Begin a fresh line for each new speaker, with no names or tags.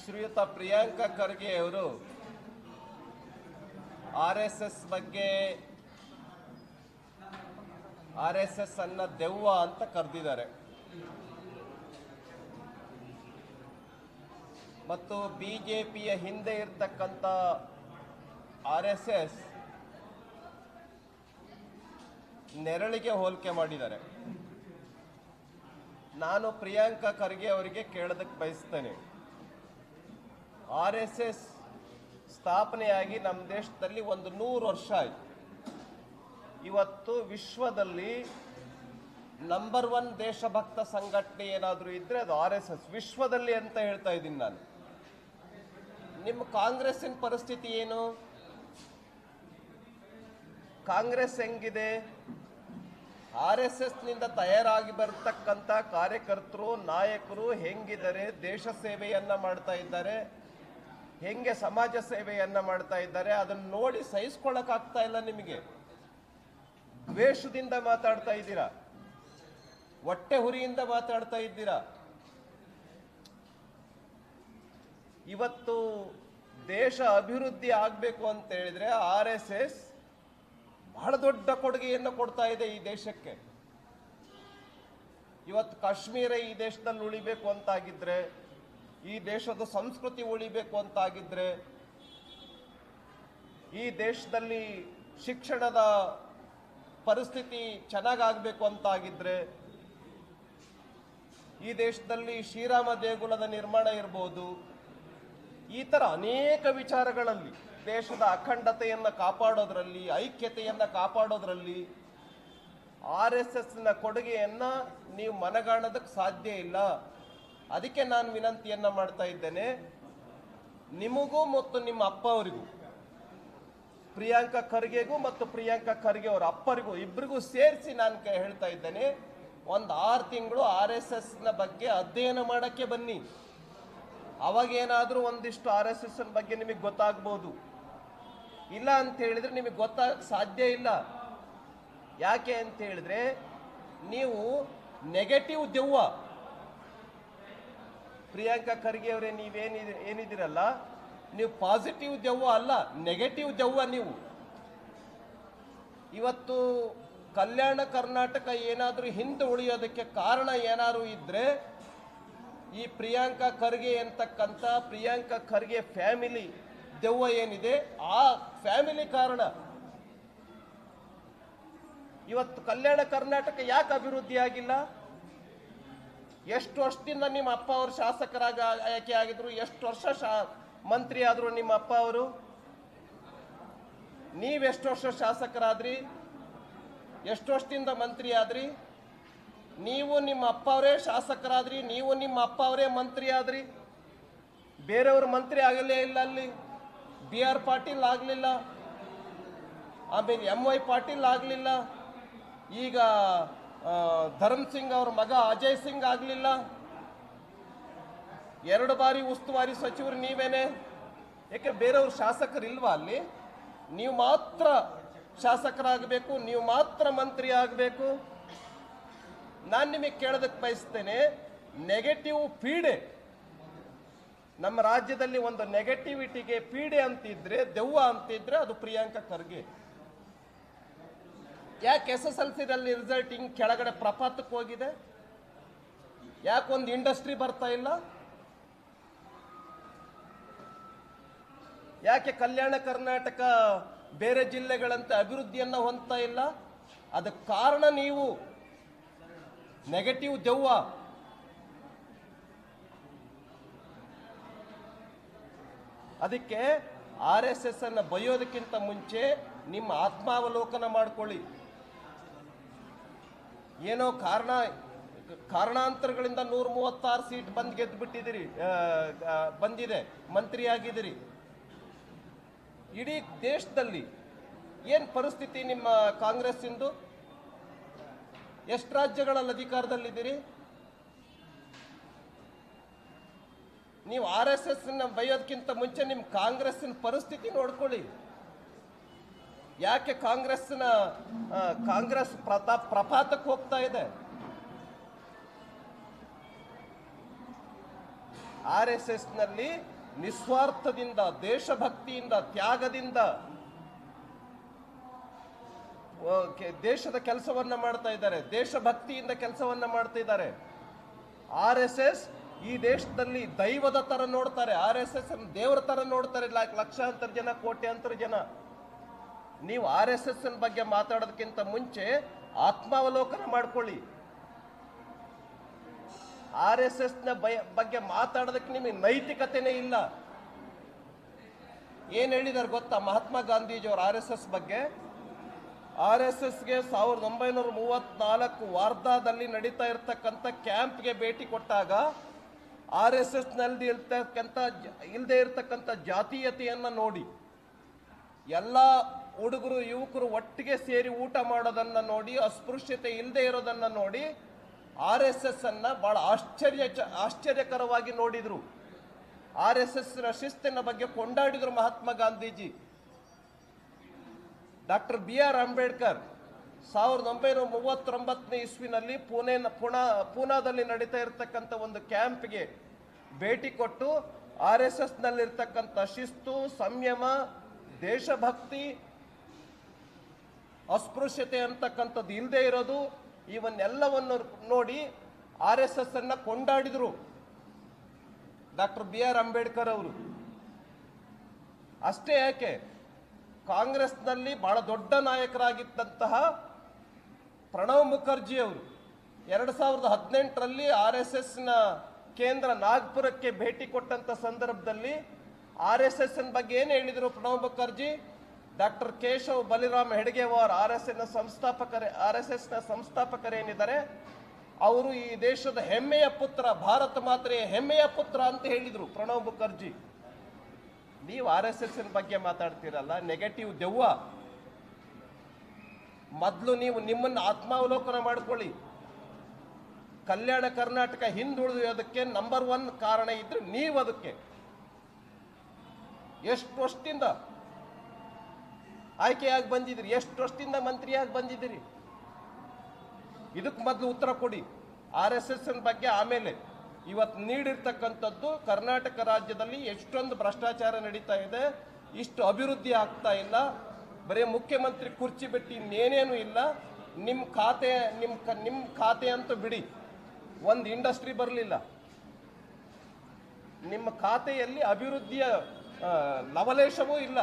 ಶ್ರೀಯುತ ಪ್ರಿಯಾಂಕಾ ಖರ್ಗೆ ಅವರು RSS ಬಗ್ಗೆ RSS ಅನ್ನ ದೆವ್ವ ಅಂತ ಕರೆದಿದ್ದಾರೆ ಮತ್ತು ಬಿಜೆಪಿಯ ಹಿಂದೆ ಇರತಕ್ಕಂತ RSS ನೆರಳಿಗೆ ಹೋಲಿಕೆ ಮಾಡಿದ್ದಾರೆ. ನಾನು ಪ್ರಿಯಾಂಕಾ ಖರ್ಗೆ ಅವರಿಗೆ ಕೇಳೋದಕ್ಕೆ ಬಯಸ್ತೇನೆ, RSS ಸ್ಥಾಪನೆಯಾಗಿ ನಮ್ಮ ದೇಶದಲ್ಲಿ 100 ವರ್ಷ ಆಯಿತು. ಇವತ್ತು ವಿಶ್ವದಲ್ಲಿ ನಂಬರ್ 1 ದೇಶಭಕ್ತ ಸಂಘಟನೆ ಏನಾದರೂ ಇದ್ರೆ ಅದು RSS ವಿಶ್ವದಲ್ಲಿ ಅಂತ ಹೇಳ್ತಾ ಇದ್ದೀನಿ ನಾನು. ನಿಮ್ಮ ಕಾಂಗ್ರೆಸ್ಸಿನ ಪರಿಸ್ಥಿತಿ ಏನು? ಕಾಂಗ್ರೆಸ್ ಹೆಂಗಿದೆ? RSS ನಿಂದ ತಯಾರಾಗಿ ಬರತಕ್ಕಂಥ ಕಾರ್ಯಕರ್ತರು ನಾಯಕರು ಹೆಂಗಿದ್ದಾರೆ, ದೇಶ ಸೇವೆಯನ್ನ ಮಾಡ್ತಾ ಇದ್ದಾರೆ, ಹೆಂಗೆ ಸಮಾಜ ಸೇವೆಯನ್ನ ಮಾಡ್ತಾ ಇದ್ದಾರೆ, ಅದನ್ನು ನೋಡಿ ಸಹಿಸ್ಕೊಳ್ಳಕ್ಕಾಗ್ತಾ ಇಲ್ಲ. ನಿಮಗೆ ದ್ವೇಷದಿಂದ ಮಾತಾಡ್ತಾ ಇದ್ದೀರಾ, ಹೊಟ್ಟೆ ಹುರಿಯಿಂದ ಮಾತಾಡ್ತಾ ಇದ್ದೀರಾ. ಇವತ್ತು ದೇಶ ಅಭಿವೃದ್ಧಿ ಆಗಬೇಕು ಅಂತ ಹೇಳಿದ್ರೆ RSS ಬಹಳ ದೊಡ್ಡ ಕೊಡುಗೆಯನ್ನು ಕೊಡ್ತಾ ಇದೆ ಈ ದೇಶಕ್ಕೆ. ಇವತ್ತು ಕಾಶ್ಮೀರ ಈ ದೇಶದಲ್ಲಿ ಉಳಿಬೇಕು ಅಂತಾಗಿದ್ರೆ, ಈ ದೇಶದ ಸಂಸ್ಕೃತಿ ಉಳಿಬೇಕು ಅಂತಾಗಿದ್ರೆ, ಈ ದೇಶದಲ್ಲಿ ಶಿಕ್ಷಣದ ಪರಿಸ್ಥಿತಿ ಚೆನ್ನಾಗಾಗಬೇಕು ಅಂತಾಗಿದ್ರೆ, ಈ ದೇಶದಲ್ಲಿ ಶ್ರೀರಾಮ ದೇಗುಲದ ನಿರ್ಮಾಣ ಇರಬಹುದು, ಈ ಥರ ಅನೇಕ ವಿಚಾರಗಳಲ್ಲಿ ದೇಶದ ಅಖಂಡತೆಯನ್ನು ಕಾಪಾಡೋದ್ರಲ್ಲಿ, ಐಕ್ಯತೆಯನ್ನು ಕಾಪಾಡೋದ್ರಲ್ಲಿ RSSನ ಕೊಡುಗೆಯನ್ನು ನೀವು ಮನಗಾಣೋದಕ್ಕೆ ಸಾಧ್ಯ ಇಲ್ಲ. ಅದಕ್ಕೆ ನಾನು ವಿನಂತಿಯನ್ನು ಮಾಡ್ತಾ ಇದ್ದೇನೆ, ನಿಮಗೂ ಮತ್ತು ನಿಮ್ಮ ಅಪ್ಪ ಅವರಿಗೂ, ಪ್ರಿಯಾಂಕಾ ಖರ್ಗೆಗೂ ಮತ್ತು ಪ್ರಿಯಾಂಕಾ ಖರ್ಗೆ ಅವರ ಅಪ್ಪರಿಗೂ ಇಬ್ಬರಿಗೂ ಸೇರಿಸಿ ನಾನು ಹೇಳ್ತಾ ಇದ್ದೇನೆ, ಒಂದು 6 ತಿಂಗಳು RSSನ ಬಗ್ಗೆ ಅಧ್ಯಯನ ಮಾಡೋಕ್ಕೆ ಬನ್ನಿ. ಅವಾಗೇನಾದರೂ ಒಂದಿಷ್ಟು RSSನ ಬಗ್ಗೆ ನಿಮಗೆ ಗೊತ್ತಾಗ್ಬೋದು. ಇಲ್ಲ ಅಂತ ಹೇಳಿದ್ರೆ ನಿಮಗೆ ಗೊತ್ತಾಗಕ್ಕೆ ಸಾಧ್ಯ ಇಲ್ಲ. ಯಾಕೆ ಅಂತ ಹೇಳಿದ್ರೆ ನೀವು ನೆಗೆಟಿವ್ ದೆವ್ವ. ಪ್ರಿಯಾಂಕಾ ಖರ್ಗೆ ಅವರೇ, ಏನಿದ್ದೀರಲ್ಲ, ನೀವು ಪಾಸಿಟಿವ್ ದೆವ್ವ ಅಲ್ಲ, ನೆಗೆಟಿವ್ ದೆವ್ವ ನೀವು. ಇವತ್ತು ಕಲ್ಯಾಣ ಕರ್ನಾಟಕ ಏನಾದರೂ ಹಿಂದೆ ಉಳಿಯೋದಕ್ಕೆ ಕಾರಣ ಏನಾದ್ರು ಇದ್ರೆ ಈ ಪ್ರಿಯಾಂಕಾ ಖರ್ಗೆ ಅಂತಕ್ಕಂಥ ಪ್ರಿಯಾಂಕಾ ಖರ್ಗೆ ಫ್ಯಾಮಿಲಿ ದೆವ್ವ ಏನಿದೆ ಆ ಫ್ಯಾಮಿಲಿ ಕಾರಣ. ಇವತ್ತು ಕಲ್ಯಾಣ ಕರ್ನಾಟಕ ಯಾಕೆ ಅಭಿವೃದ್ಧಿ ಆಗಿಲ್ಲ? ಎಷ್ಟು ವರ್ಷದಿಂದ ನಿಮ್ಮ ಅಪ್ಪ ಅವರು ಶಾಸಕರಾಗಿ ಆಯ್ಕೆ ಆಗಿದ್ರು? ಎಷ್ಟು ವರ್ಷ ಮಂತ್ರಿ ಆದ್ರು ನಿಮ್ಮ ಅಪ್ಪ ಅವರು? ನೀವೆಷ್ಟು ವರ್ಷ ಶಾಸಕರಾದ್ರಿ? ಎಷ್ಟು ವರ್ಷದಿಂದ ಮಂತ್ರಿ ಆದ್ರಿ? ನೀವು ನಿಮ್ಮ ಅಪ್ಪ ಅವರೇ ಶಾಸಕರಾದ್ರಿ, ನೀವು ನಿಮ್ಮ ಅಪ್ಪ ಅವರೇ ಮಂತ್ರಿ ಆದ್ರಿ. ಬೇರೆಯವರು ಮಂತ್ರಿ ಆಗಲೇ ಇಲ್ಲ. ಅಲ್ಲಿ BR ಪಾಟೀಲ್ ಆಗಲಿಲ್ಲ, ಆಮೇಲೆ MY ಪಾಟೀಲ್ ಆಗಲಿಲ್ಲ, ಈಗ ಧರ್ಮ್ ಸಿಂಗ್ ಅವ್ರ ಮಗ ಅಜಯ್ ಸಿಂಗ್ ಆಗಲಿಲ್ಲ. 2 ಬಾರಿ ಉಸ್ತುವಾರಿ ಸಚಿವರು ನೀವೇನೆ. ಯಾಕೆ ಬೇರೆಯವರು ಶಾಸಕರಿಲ್ವಾ ಅಲ್ಲಿ? ನೀವು ಮಾತ್ರ ಶಾಸಕರಾಗಬೇಕು, ನೀವು ಮಾತ್ರ ಮಂತ್ರಿ ಆಗಬೇಕು. ನಾನು ನಿಮಗೆ ಕೇಳೋದಕ್ಕೆ ಬಯಸ್ತೇನೆ, ನೆಗೆಟಿವ್ ಪೀಡೆ ನಮ್ಮ ರಾಜ್ಯದಲ್ಲಿ ಒಂದು ನೆಗೆಟಿವಿಟಿಗೆ ಪೀಡೆ ಅಂತಿದ್ರೆ, ದೆವ್ವ ಅಂತಿದ್ರೆ ಅದು ಪ್ರಿಯಾಂಕಾ ಖರ್ಗೆ. ಯಾಕೆ SSLCನಲ್ಲಿ ರಿಸಲ್ಟ್ ಹಿಂಗೆ ಕೆಳಗಡೆ ಪ್ರಪಾತಕ್ಕೆ ಹೋಗಿದೆ? ಯಾಕೊಂದು ಇಂಡಸ್ಟ್ರಿ ಬರ್ತಾ ಇಲ್ಲ? ಯಾಕೆ ಕಲ್ಯಾಣ ಕರ್ನಾಟಕ ಬೇರೆ ಜಿಲ್ಲೆಗಳಂತೆ ಅಭಿವೃದ್ಧಿಯನ್ನು ಹೊಂದ್ತಾ ಇಲ್ಲ? ಅದಕ್ಕೆ ಕಾರಣ ನೀವು ನೆಗೆಟಿವ್ ದೆವ್ವ. ಅದಕ್ಕೆ RSS ಅನ್ನು ಬೈಯೋದಕ್ಕಿಂತ ಮುಂಚೆ ನಿಮ್ಮ ಆತ್ಮಾವಲೋಕನ ಮಾಡ್ಕೊಳ್ಳಿ. ಏನೋ ಕಾರಣಾಂತರಗಳಿಂದ 136 ಸೀಟ್ ಗೆದ್ದುಬಿಟ್ಟಿದ್ದೀರಿ, ಬಂದಿದೆ, ಮಂತ್ರಿ ಆಗಿದ್ದೀರಿ. ಇಡೀ ದೇಶದಲ್ಲಿ ಏನು ಪರಿಸ್ಥಿತಿ ನಿಮ್ಮ ಕಾಂಗ್ರೆಸ್ ಇಂದು? ಎಷ್ಟು ರಾಜ್ಯಗಳಲ್ಲಿ ಅಧಿಕಾರದಲ್ಲಿದ್ದೀರಿ? ನೀವು RSSನ ಬೈಯೋದಕ್ಕಿಂತ ಮುಂಚೆ ನಿಮ್ಮ ಕಾಂಗ್ರೆಸ್ಸಿನ ಪರಿಸ್ಥಿತಿ ನೋಡ್ಕೊಳ್ಳಿ. ಯಾಕೆ ಕಾಂಗ್ರೆಸ್ ಪ್ರಪಾತಕ್ಕೆ ಹೋಗ್ತಾ ಇದೆ? RSSನಲ್ಲಿ ನಿಸ್ವಾರ್ಥದಿಂದ, ದೇಶಭಕ್ತಿಯಿಂದ, ತ್ಯಾಗದಿಂದ ದೇಶದ ಕೆಲಸವನ್ನ ಮಾಡ್ತಾ ಇದ್ದಾರೆ, ದೇಶಭಕ್ತಿಯಿಂದ ಕೆಲಸವನ್ನ ಮಾಡ್ತಾ ಇದ್ದಾರೆ. RSS ಈ ದೇಶದಲ್ಲಿ ದೈವದ ತರ ನೋಡ್ತಾರೆ, RSS ದೇವರ ತರ ನೋಡ್ತಾರೆ. ಲಕ್ಷಾಂತರ ಜನ, ಕೋಟ್ಯಾಂತರ ಜನ. ನೀವು RSS ಬಗ್ಗೆ ಮಾತಾಡೋದಕ್ಕಿಂತ ಮುಂಚೆ ಆತ್ಮಾವಲೋಕನ ಮಾಡ್ಕೊಳ್ಳಿ. RSS ಬಗ್ಗೆ ಮಾತಾಡೋದಕ್ಕೆ ನಿಮಗೆ ನೈತಿಕತೆನೇ ಇಲ್ಲ. ಏನ್ ಹೇಳಿದಾರೆ ಗೊತ್ತಾ ಮಹಾತ್ಮ ಗಾಂಧೀಜಿಯವರು RSS ಬಗ್ಗೆ? RSSಗೆ 1934 ವಾರ್ಧಾದಲ್ಲಿ ನಡೀತಾ ಇರ್ತಕ್ಕಂಥ ಕ್ಯಾಂಪ್ಗೆ ಭೇಟಿ ಕೊಟ್ಟಾಗ RSS ನಲ್ಲಿ ಇಲ್ಲದೆ ಇರ್ತಕ್ಕಂಥ ಜಾತೀಯತೆಯನ್ನ ನೋಡಿ, ಎಲ್ಲ ಹುಡುಗರು ಯುವಕರು ಒಟ್ಟಿಗೆ ಸೇರಿ ಊಟ ಮಾಡೋದನ್ನ ನೋಡಿ, ಅಸ್ಪೃಶ್ಯತೆ ಇಲ್ಲದೆ ಇರೋದನ್ನ ನೋಡಿ RSS ಅನ್ನ ಬಹಳ ಆಶ್ಚರ್ಯಕರವಾಗಿ ನೋಡಿದ್ರು. RSS ನ ಶಿಸ್ತಿನ ಬಗ್ಗೆ ಕೊಂಡಾಡಿದ್ರು ಮಹಾತ್ಮ ಗಾಂಧೀಜಿ. ಡಾಕ್ಟರ್ BR ಅಂಬೇಡ್ಕರ್ 1939 ಇಸ್ವಿನಲ್ಲಿ ಪೂನಾದಲ್ಲಿ ನಡೀತಾ ಇರತಕ್ಕಂಥ ಒಂದು ಕ್ಯಾಂಪ್ಗೆ ಭೇಟಿ ಕೊಟ್ಟು RSS ನಲ್ಲಿರ್ತಕ್ಕಂಥ ಶಿಸ್ತು, ಸಂಯಮ, ದೇಶಭಕ್ತಿ, ಅಸ್ಪೃಶ್ಯತೆ ಅಂತಕ್ಕಂಥದ್ದು ಇಲ್ಲದೆ ಇರೋದು, ಇವನ್ನೆಲ್ಲವನ್ನು ನೋಡಿ RSS ಅನ್ನ ಕೊಂಡಾಡಿದ್ರು ಡಾಕ್ಟರ್ BR ಅಂಬೇಡ್ಕರ್ ಅವರು. ಅಷ್ಟೇ ಯಾಕೆ, ಕಾಂಗ್ರೆಸ್ನಲ್ಲಿ ಬಹಳ ದೊಡ್ಡ ನಾಯಕರಾಗಿದ್ದಂತಹ ಪ್ರಣವ್ ಮುಖರ್ಜಿ ಅವರು 2018ರಲ್ಲಿ RSSನ ಕೇಂದ್ರ ನಾಗ್ಪುರಕ್ಕೆ ಭೇಟಿ ಕೊಟ್ಟಂತ ಸಂದರ್ಭದಲ್ಲಿ RSS ಬಗ್ಗೆ ಏನು ಹೇಳಿದರು ಪ್ರಣವ್ ಮುಖರ್ಜಿ? ಡಾಕ್ಟರ್ ಕೇಶವ್ ಬಲಿರಾಮ್ ಹೆಡ್ಗೇವಾರ್ RSSನ ಸಂಸ್ಥಾಪಕರೇನಿದ್ದಾರೆ ಅವರು ಈ ದೇಶದ ಹೆಮ್ಮೆಯ ಪುತ್ರ, ಭಾರತ ಮಾತೆಯ ಹೆಮ್ಮೆಯ ಪುತ್ರ ಅಂತ ಹೇಳಿದರು ಪ್ರಣವ್ ಮುಖರ್ಜಿ. ನೀವು RSS ಬಗ್ಗೆ ಮಾತಾಡ್ತೀರಲ್ಲ, ನೆಗೆಟಿವ್ ದೆವ್ವ. ಮೊದಲು ನೀವು ನಿಮ್ಮನ್ನು ಆತ್ಮಾವಲೋಕನ ಮಾಡ್ಕೊಳ್ಳಿ. ಕಲ್ಯಾಣ ಕರ್ನಾಟಕ ಹಿಂದುಳಿಯೋದಕ್ಕೆ ನಂಬರ್ 1 ಕಾರಣ ಇದ್ರೆ ನೀವು ಅದಕ್ಕೆ. ಎಷ್ಟು ವರ್ಷದಿಂದ ಆಯ್ಕೆಯಾಗಿ ಬಂದಿದ್ದೀರಿ, ಎಷ್ಟು ವರ್ಷದಿಂದ ಮಂತ್ರಿಯಾಗಿ ಬಂದಿದ್ದೀರಿ? ಇದಕ್ಕೆ ಮೊದಲು ಉತ್ತರ ಕೊಡಿ. RSS ಬಗ್ಗೆ ಆಮೇಲೆ ಇವತ್ತು ನೀಡಿರ್ತಕ್ಕಂಥದ್ದು ಕರ್ನಾಟಕ ರಾಜ್ಯದಲ್ಲಿ ಎಷ್ಟೊಂದು ಭ್ರಷ್ಟಾಚಾರ ನಡೀತಾ ಇದೆ, ಇಷ್ಟು ಅಭಿವೃದ್ಧಿ ಆಗ್ತಾ ಇಲ್ಲ, ಬರೀ ಮುಖ್ಯಮಂತ್ರಿ ಕುರ್ಚಿ ಬಿಟ್ಟು ಇನ್ನೇನೇನು ಇಲ್ಲ. ನಿಮ್ಮ ಖಾತೆ ಅಂತೂ ಬಿಡಿ, ಒಂದು ಇಂಡಸ್ಟ್ರಿ ಬರಲಿಲ್ಲ. ನಿಮ್ಮ ಖಾತೆಯಲ್ಲಿ ಅಭಿವೃದ್ಧಿಯ ಲವಲೇಶವೂ ಇಲ್ಲ.